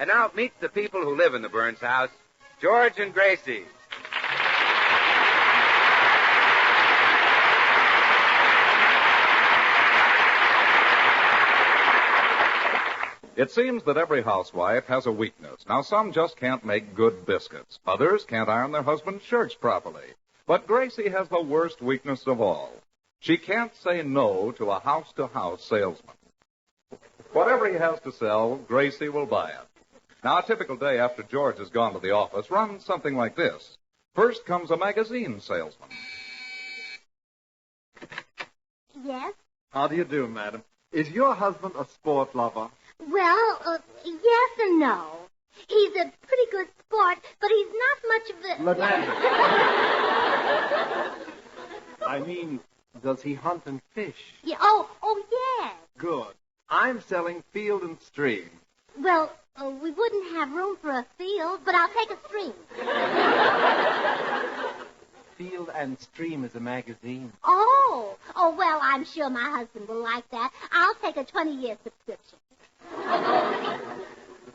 And now meet the people who live in the Burns house, George and Gracie. It seems that every housewife has a weakness. Now, some just can't make good biscuits. Others can't iron their husband's shirts properly. But Gracie has the worst weakness of all. She can't say no to a house-to-house salesman. Whatever he has to sell, Gracie will buy it. Now, a typical day after George has gone to the office runs something like this. First comes a magazine salesman. Yes? How do you do, madam? Is your husband a sport lover? Well, yes and no. He's a pretty good sport, but he's not much of a... Madam. I mean, does he hunt and fish? Yeah, oh, yes. Good. I'm selling Field and Stream. Well, we wouldn't have room for a field, but I'll take a stream. Field and Stream is a magazine. Oh, well, I'm sure my husband will like that. I'll take a 20-year subscription.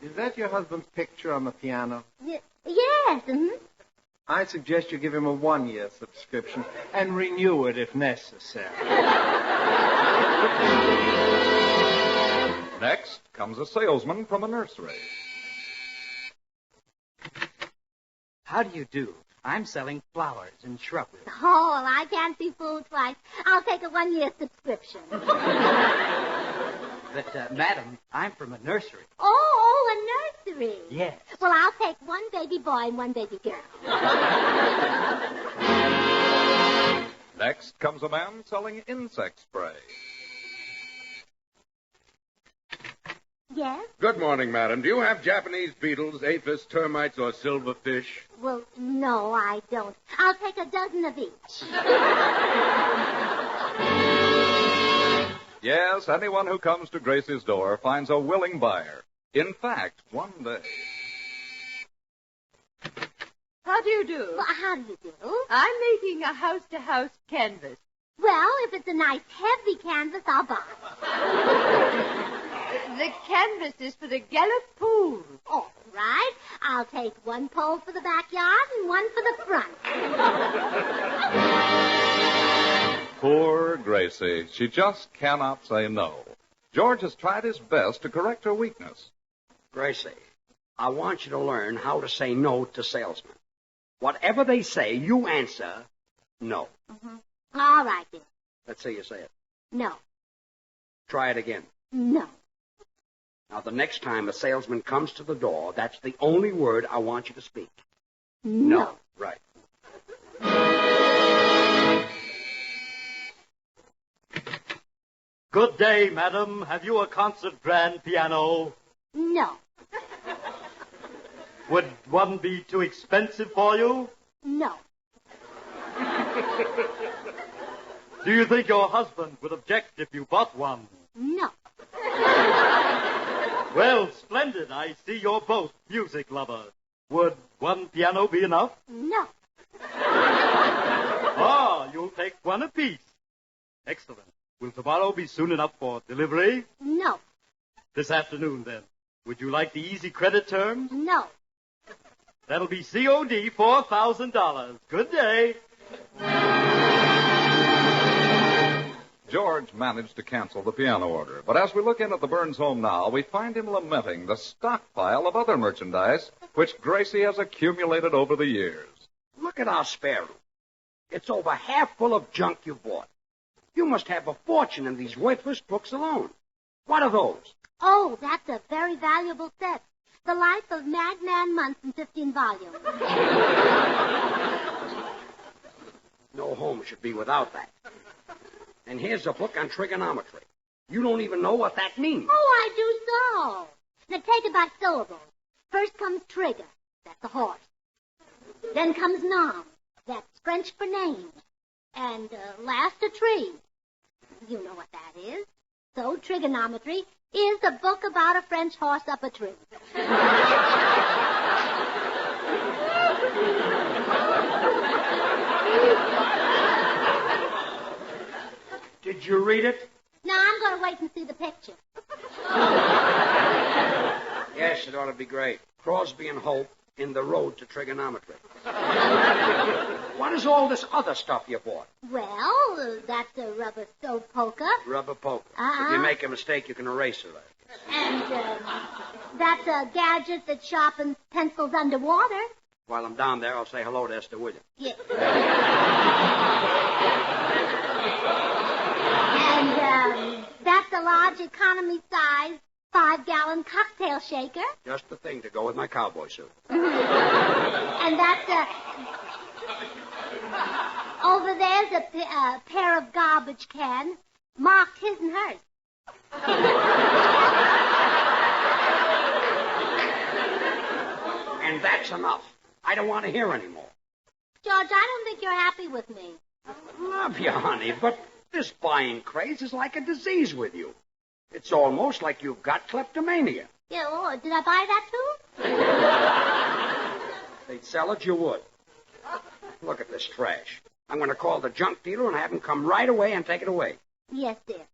Is that your husband's picture on the piano? Yes, mm-hmm. I suggest you give him a 1-year subscription and renew it if necessary. Next comes a salesman from a nursery. How do you do? I'm selling flowers and shrubbery. Oh, well, I can't be fooled twice. I'll take a 1-year subscription. But, madam, I'm from a nursery. Oh, a nursery. Yes. Well, I'll take 1 baby boy and 1 baby girl. Next comes a man selling insect spray. Yes? Good morning, madam. Do you have Japanese beetles, aphis, termites, or silverfish? Well, no, I don't. I'll take a dozen of each. Yes, anyone who comes to Gracie's door finds a willing buyer. In fact, one day... How do you do? Well, how do you do? I'm making a house-to-house canvas. Well, if it's a nice heavy canvas, I'll buy it. The canvas is for the Gallup pool. All right. I'll take 1 pole for the backyard and 1 for the front. Poor Gracie. She just cannot say no. George has tried his best to correct her weakness. Gracie, I want you to learn how to say no to salesmen. Whatever they say, you answer no. Mm-hmm. All right, then. Let's see you say it. No. Try it again. No. Now, the next time a salesman comes to the door, that's the only word I want you to speak. No. Right. Good day, madam. Have you a concert grand piano? No. Would one be too expensive for you? No. Do you think your husband would object if you bought one? No. Well, splendid. I see you're both music lovers. Would 1 piano be enough? No. Ah, you'll take 1 apiece. Excellent. Will tomorrow be soon enough for delivery? No. This afternoon, then. Would you like the easy credit terms? No. That'll be COD $4,000. Good day. George managed to cancel the piano order, but as we look in at the Burns home now, we find him lamenting the stockpile of other merchandise which Gracie has accumulated over the years. Look at our spare room. It's over half full of junk you bought. You must have a fortune in these worthless books alone. What are those? Oh, that's a very valuable set. The Life of Madman Munson, 15 volumes. No home should be without that. And here's a book on trigonometry. You don't even know what that means. Oh, I do so. Now take it by syllables. First comes trigger. That's a horse. Then comes nom. That's French for name. And last a tree. You know what that is. So trigonometry is a book about a French horse up a tree. Did you read it? No, I'm going to wait and see the picture. Yeah, Yes, it ought to be great. Crosby and Hope in the road to trigonometry. What is all this other stuff you bought? Well, that's a rubber stove poker. Rubber poker. Uh-huh. If you make a mistake, you can erase it. And that's a gadget that sharpens pencils underwater. While I'm down there, I'll say hello to Esther Williams. Yeah. And that's a large economy size 5-gallon cocktail shaker. Just the thing to go with my cowboy suit. And that's over there's a pair of garbage cans marked his and hers. And that's enough. I don't want to hear any more. George, I don't think you're happy with me. Love you, honey, but this buying craze is like a disease with you. It's almost like you've got kleptomania. Yeah, oh, did I buy that too? They'd sell it, you would. Look at this trash. I'm going to call the junk dealer and have him come right away and take it away. Yes, dear.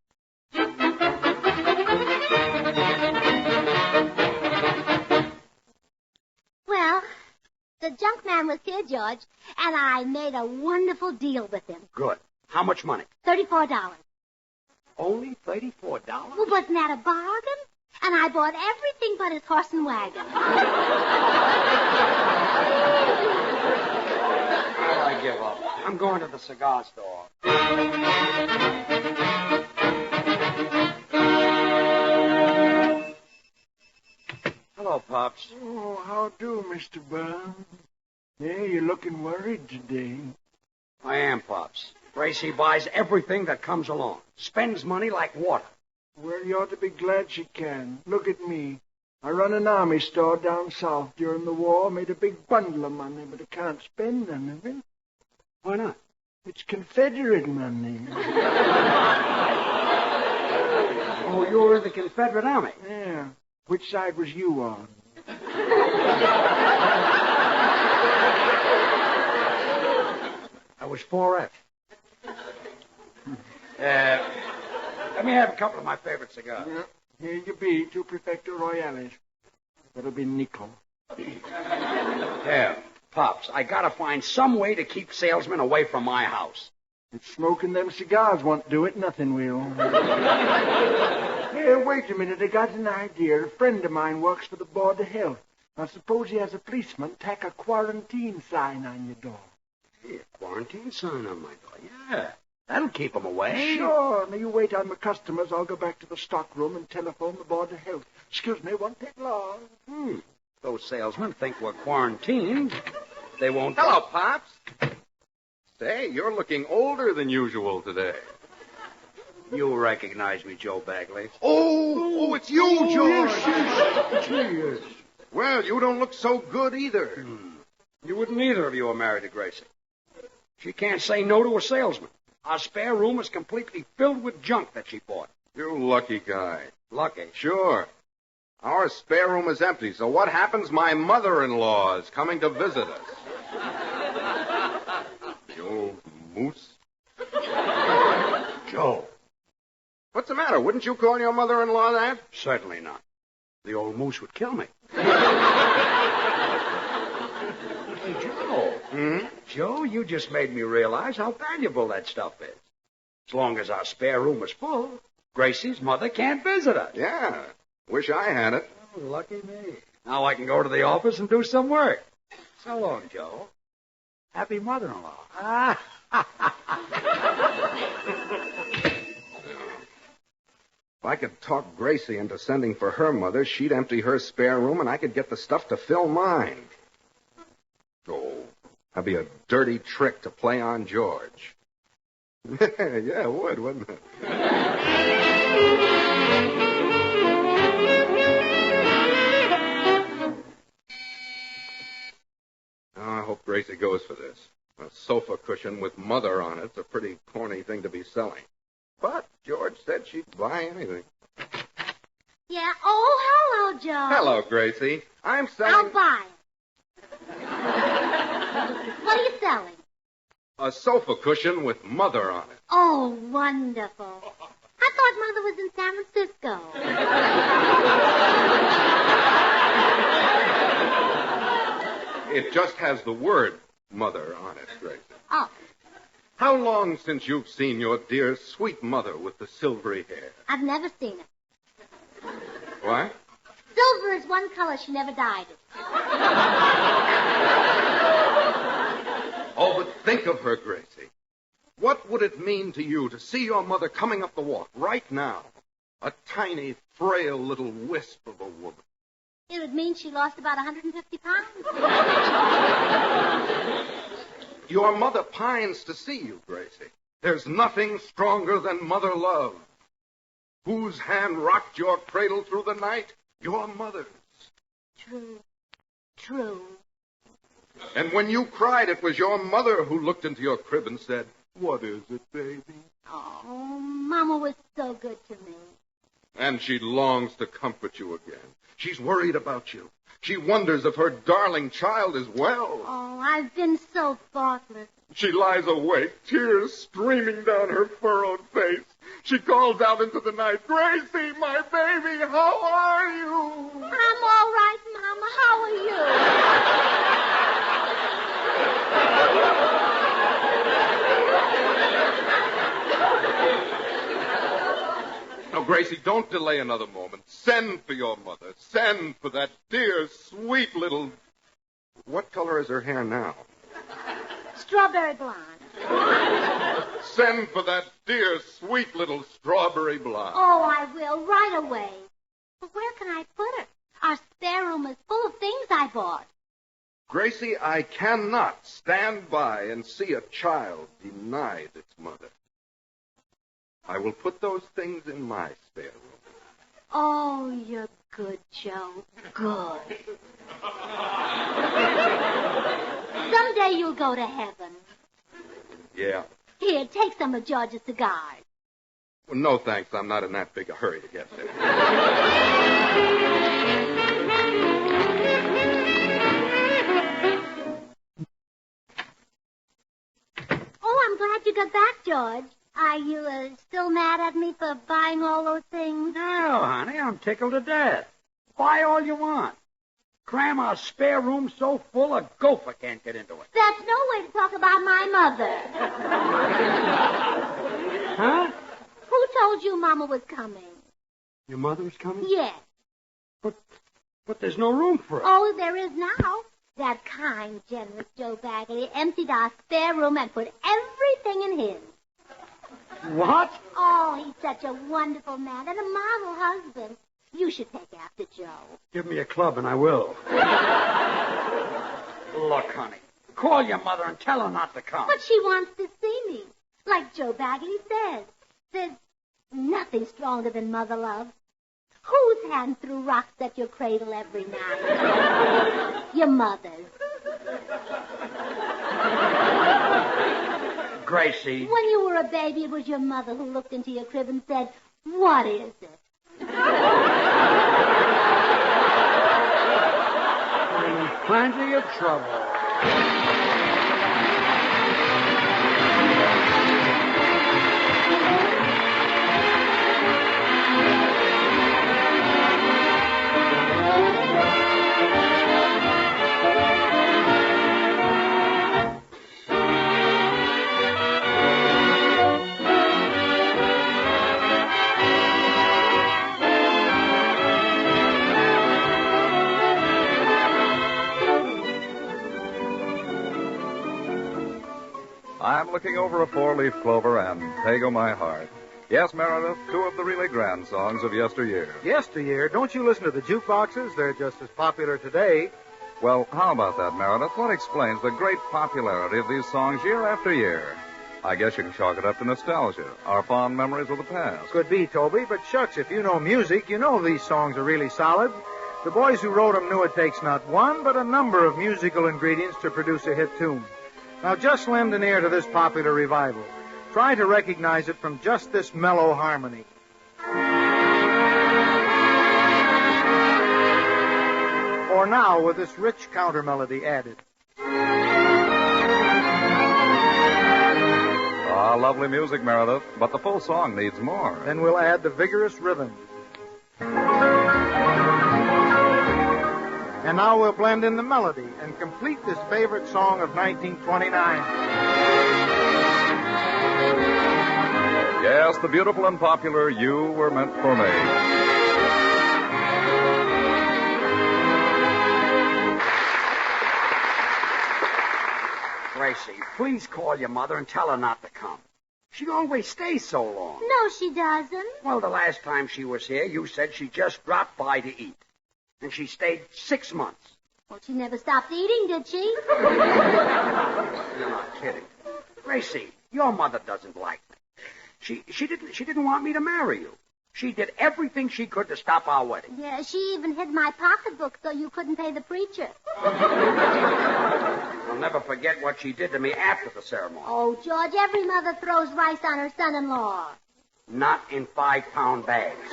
Well, the junk man was here, George, and I made a wonderful deal with him. Good. How much money? $34. Only $34? Well, wasn't that a bargain? And I bought everything but his horse and wagon. Well, I give up. I'm going to the cigar store. Hello, Pops. Oh, how do, Mr. Brown? Yeah, you're looking worried today. I am, Pops. Gracie buys everything that comes along. Spends money like water. Well, you ought to be glad she can. Look at me. I run an army store down south during the war, made a big bundle of money, but I can't spend none of it. Why not? It's Confederate money. Oh, you're in the Confederate Army. Yeah. Which side was you on? I was 4F. Let me have a couple of my favorite cigars. Yeah. Here you be, 2 Perfecto Royales. That'll be nickel. Yeah, Pops, I gotta find some way to keep salesmen away from my house. If smoking them cigars won't do it, nothing will. Here, wait a minute. I got an idea. A friend of mine works for the Board of Health. Now, suppose he has a policeman tack a quarantine sign on your door. Hey, a quarantine sign on my door. Yeah, that'll keep them away. Sure. Now, you wait on my customers. I'll go back to the stock room and telephone the Board of Health. Excuse me, won't take long. Those salesmen think we're quarantined. They won't... Hello, Pops. Say, you're looking older than usual today. You recognize me, Joe Bagley. Oh, it's you, George. Yes. Well, you don't look so good either. You wouldn't either if you were married to Gracie. She can't say no to a salesman. Our spare room is completely filled with junk that she bought. You lucky guy. Lucky. Sure. Our spare room is empty, so what happens? My mother-in-law is coming to visit us. The old moose. Joe. What's the matter? Wouldn't you call your mother-in-law that? Certainly not. The old moose would kill me. Hey, Joe. Joe, you just made me realize how valuable that stuff is. As long as our spare room is full, Gracie's mother can't visit us. Yeah. Wish I had it. Oh, lucky me. Now I can go to the office and do some work. So long, Joe. Happy mother-in-law. If I could talk Gracie into sending for her mother, she'd empty her spare room, and I could get the stuff to fill mine. Oh, that'd be a dirty trick to play on George. Yeah, it would, wouldn't it? Oh, I hope Gracie goes for this. A sofa cushion with mother on it's a pretty corny thing to be selling. But George said she'd buy anything. Yeah. Oh, hello, Joe. Hello, Gracie. I'm selling... I'll buy it. What are you selling? A sofa cushion with mother on it. Oh, wonderful. I thought Mother was in San Francisco. It just has the word mother on it, Gracie. Oh, How long since you've seen your dear, sweet mother with the silvery hair? I've never seen it. What? Silver is one color. She never dyed it. Oh, but think of her, Gracie. What would it mean to you to see your mother coming up the walk right now? A tiny, frail little wisp of a woman. It would mean she lost about 150 pounds. Your mother pines to see you, Gracie. There's nothing stronger than mother love. Whose hand rocked your cradle through the night? Your mother's. True. And when you cried, it was your mother who looked into your crib and said, "What is it, baby?" Oh, Mama was so good to me. And she longs to comfort you again. She's worried about you. She wonders if her darling child is well. Oh, I've been so thoughtless. She lies awake, tears streaming down her furrowed face. She calls out into the night, "Gracie, my baby, how are you?" I'm all right, Mama. How are you? Now, Gracie, don't delay another moment. Send for your mother. Send for that dear, sweet little... What color is her hair now? Strawberry blonde. Send for that dear, sweet little strawberry blonde. Oh, I will, right away. But where can I put her? Our spare room is full of things I bought. Gracie, I cannot stand by and see a child denied its mother. I will put those things in my spare room. Oh, you're good, Joe. Good. Someday you'll go to heaven. Yeah. Here, take some of George's cigars. Well, no, thanks. I'm not in that big a hurry to get there. Oh, I'm glad you got back, George. Are you still mad at me for buying all those things? No, honey, I'm tickled to death. Buy all you want. Cram our spare room so full a gopher can't get into it. That's no way to talk about my mother. Huh? Who told you Mama was coming? Your mother's coming? Yes. But there's no room for it. Oh, there is now. That kind, generous Joe Bagley emptied our spare room and put everything in his. What? Oh, he's such a wonderful man and a model husband. You should take after Joe. Give me a club and I will. Look, honey, call your mother and tell her not to come. But she wants to see me. Like Joe Bagley says. There's nothing stronger than mother love. Whose hand threw rocks at your cradle every night? Your mother's. Gracie. When you were a baby, it was your mother who looked into your crib and said, "What is it?" I'm in plenty of trouble. I'm looking over a four-leaf clover and Peg my heart. Yes, Meredith, two of the really grand songs of yesteryear. Yesteryear? Don't you listen to the jukeboxes? They're just as popular today. Well, how about that, Meredith? What explains the great popularity of these songs year after year? I guess you can chalk it up to nostalgia, our fond memories of the past. Could be, Toby, but shucks, if you know music, you know these songs are really solid. The boys who wrote them knew it takes not one, but a number of musical ingredients to produce a hit tune. Now, just lend an ear to this popular revival. Try to recognize it from just this mellow harmony. Or now with this rich counter melody added. Ah, lovely music, Meredith, but the full song needs more. Then we'll add the vigorous rhythm. And now we'll blend in the melody and complete this favorite song of 1929. Yes, the beautiful and popular You Were Meant for Me. Gracie, please call your mother and tell her not to come. She always stays so long. No, she doesn't. Well, the last time she was here, you said she just dropped by to eat. And she stayed 6 months. Well, she never stopped eating, did she? You're not kidding. Gracie, your mother doesn't like me. She didn't want me to marry you. She did everything she could to stop our wedding. Yeah, she even hid my pocketbook so you couldn't pay the preacher. I'll never forget what she did to me after the ceremony. Oh, George, every mother throws rice on her son-in-law. Not in 5-pound bags.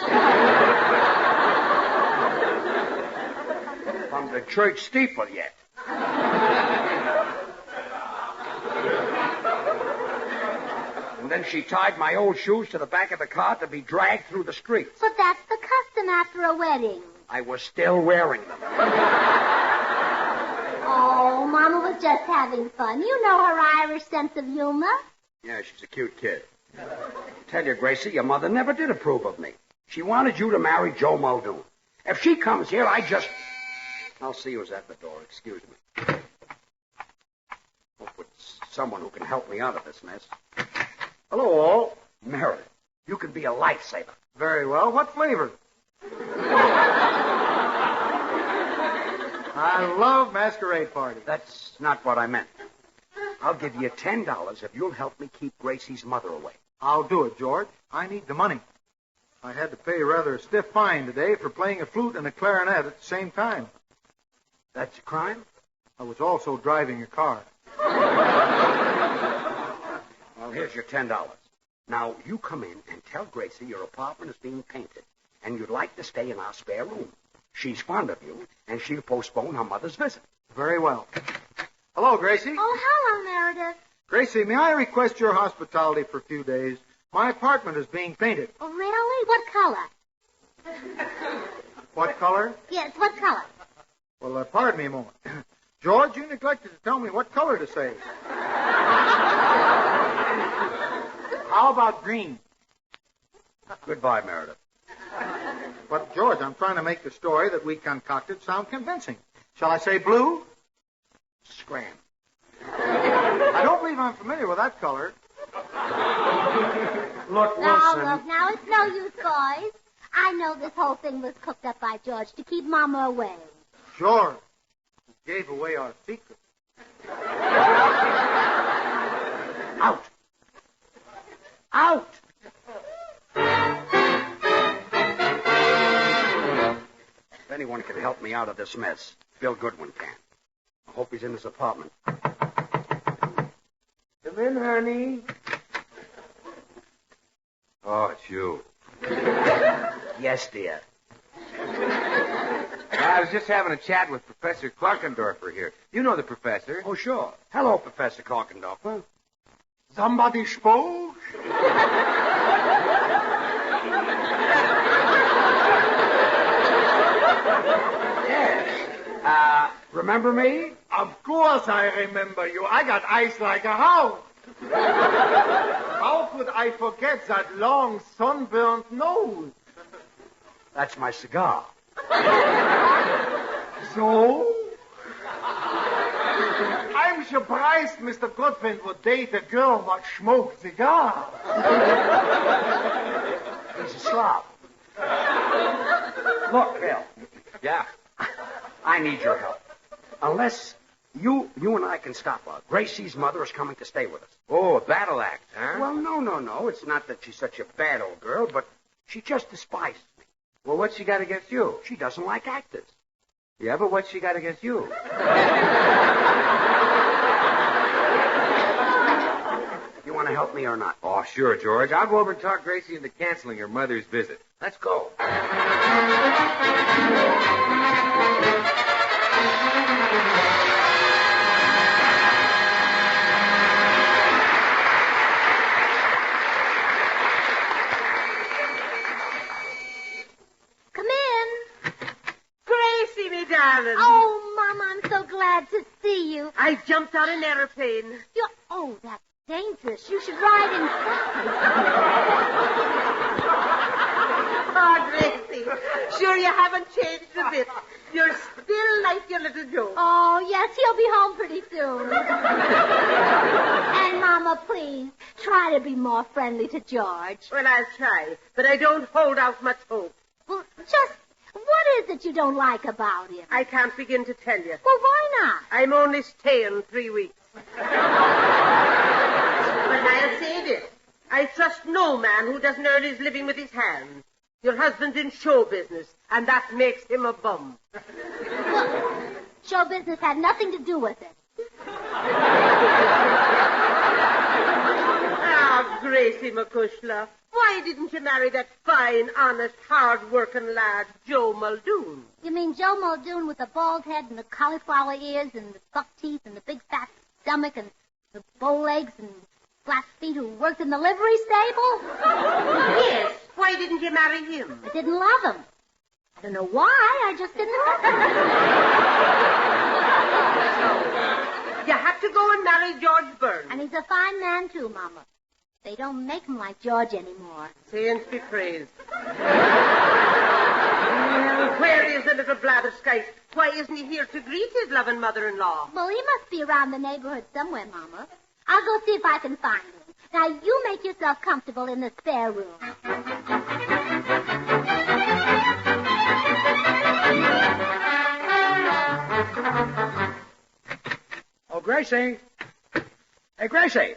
From the church steeple yet. And then she tied my old shoes to the back of the car to be dragged through the streets. But that's the custom after a wedding. I was still wearing them. Oh, Mama was just having fun. You know her Irish sense of humor. Yeah, she's a cute kid. Tell you, Gracie, your mother never did approve of me. She wanted you to marry Joe Muldoon. If she comes here, I'll see who's at the door. Excuse me. Hope it's someone who can help me out of this mess. Hello, all. Meredith, you can be a lifesaver. Very well. What flavor? I love masquerade parties. That's not what I meant. I'll give you $10 if you'll help me keep Gracie's mother away. I'll do it, George. I need the money. I had to pay rather a stiff fine today for playing a flute and a clarinet at the same time. That's a crime? I was also driving a car. Well, here's your $10. Now, you come in and tell Gracie your apartment is being painted, and you'd like to stay in our spare room. She's fond of you, and she'll postpone her mother's visit. Very well. Hello, Gracie. Oh, hello, Meredith. Gracie, may I request your hospitality for a few days? My apartment is being painted. Oh, really? What color? What color? Yes, what color? Well, pardon me a moment. George, you neglected to tell me what color to say. How about green? Goodbye, Meredith. But, George, I'm trying to make the story that we concocted sound convincing. Shall I say blue? Scram. I don't believe I'm familiar with that color. Look, Now, Wilson. look, now, it's no use, boys. I know this whole thing was cooked up by George to keep Mama away. George, you gave away our secret. Out. Out. If anyone can help me out of this mess, Bill Goodwin can. I hope he's in his apartment. Come in, honey. Oh, it's you. Yes, dear. I was just having a chat with Professor Clarkendorfer here. You know the professor. Oh, sure. Hello, Professor Korkendorfer. Somebody spoke? Yes. Remember me? Of course I remember you. I got eyes like a house. How could I forget that long, sunburnt nose? That's my cigar. So? I'm surprised Mr. Goodwin would date a girl what smokes cigars. He's a slob. Look, Bill. Yeah. I need your help. Unless you and I can stop her. Gracie's mother is coming to stay with us. Oh, a battle act, huh? Well, no. It's not that she's such a bad old girl, but she just despises me. Well, what's she got against you? She doesn't like actors. Yeah, but what's she got against you? You want to help me or not? Oh, sure, George. I'll go over and talk Gracie into canceling her mother's visit. Let's go. Come in. Gracie, me darling. Oh, so glad to see you. I jumped on an airplane. Oh, that's dangerous. You should ride in. Oh, Gracie, sure you haven't changed a bit. You're still like your little Joe. Oh, yes, he'll be home pretty soon. And, Mama, please, try to be more friendly to George. Well, I'll try, but I don't hold out much hope. Well, just what is it you don't like about him? I can't begin to tell you. Well, why not? I'm only staying 3 weeks. But I'll say this. I trust no man who doesn't earn his living with his hands. Your husband's in show business, and that makes him a bum. Well, show business had nothing to do with it. Ah, Gracie McCushla, why didn't you marry that fine, honest, hard-working lad, Joe Muldoon? You mean Joe Muldoon with the bald head and the cauliflower ears and the buck teeth and the big fat stomach and the bow legs and flat feet who worked in the livery stable? Yes. Why didn't you marry him? I didn't love him. I don't know why. I just didn't love him. You have to go and marry George Burns. And he's a fine man, too, Mama. They don't make him like George anymore. Saints be praised. Well, where is the little blatherskite? Why isn't he here to greet his loving mother-in-law? Well, he must be around the neighborhood somewhere, Mama. I'll go see if I can find him. Now, you make yourself comfortable in the spare room. Oh, Gracie. Hey, Gracie.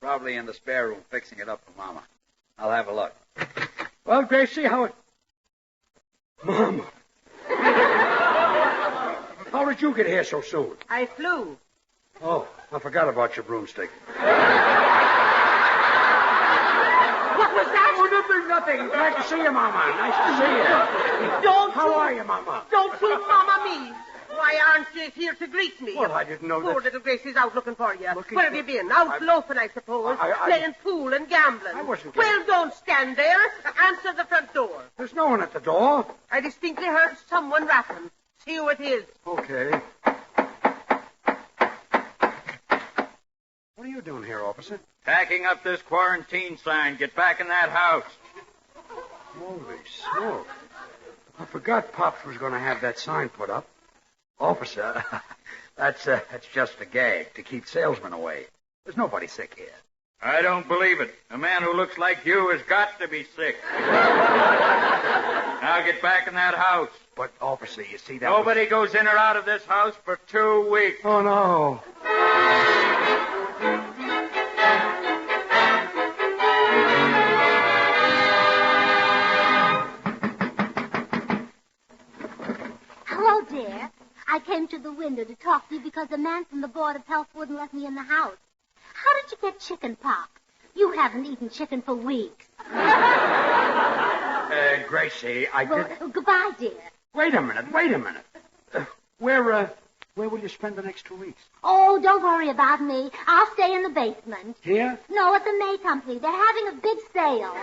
Probably in the spare room fixing it up for Mama. I'll have a look. Well, Gracie, how it... Mama. How did you get here so soon? I flew. Oh, I forgot about your broomstick. What was that? Oh, nothing. Glad to see you, Mama. Nice to see you. How are you, Mama? Don't you Mama me. Why aren't you here to greet me? Well, I didn't know Poor that... little Gracie's out looking for you. Looking Where for- have you been? Out loafing, I suppose. Playing pool and gambling. I wasn't Well, don't stand there. Answer the front door. There's no one at the door. I distinctly heard someone rapping. See who it is. Okay. What are you doing here, officer? Packing up this quarantine sign. Get back in that house. Holy smoke. I forgot Pops was going to have that sign put up. Officer, that's just a gag to keep salesmen away. There's nobody sick here. I don't believe it. A man who looks like you has got to be sick. Now get back in that house. But, officer, you see that... Nobody goes in or out of this house for 2 weeks. Oh, no. Hello, dear. I came to the window to talk to you because the man from the Board of Health wouldn't let me in the house. How did you get chicken pox? You haven't eaten chicken for weeks. Gracie, Well, goodbye, dear. Wait a minute. Where will you spend the next 2 weeks? Oh, don't worry about me. I'll stay in the basement. Here? No, at the May Company. They're having a big sale.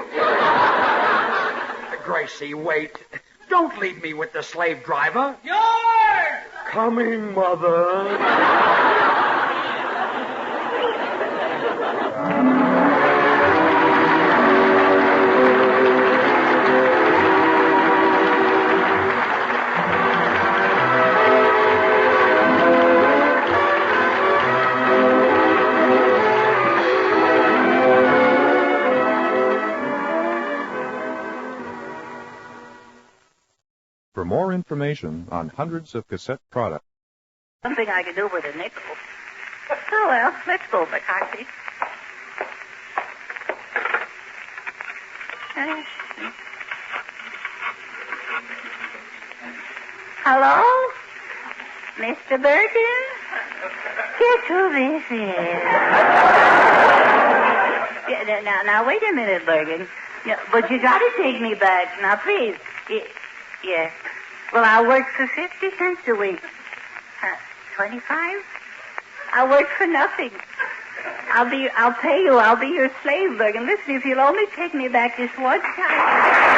Gracie, wait. Don't leave me with the slave driver. George! Coming, Mother. For more information on hundreds of cassette products, Something I can do with a nickel. Oh, well, let's go, McCarthy. Hello? Mr. Bergen? Guess who this is? Now, wait a minute, Bergen. Yeah, but you got to take me back. Now, please. Yeah. Well, I'll work for 50 cents a week. 25? I'll work for nothing. I'll pay you. I'll be your slave, Bergen. Listen, if you'll only take me back this one time.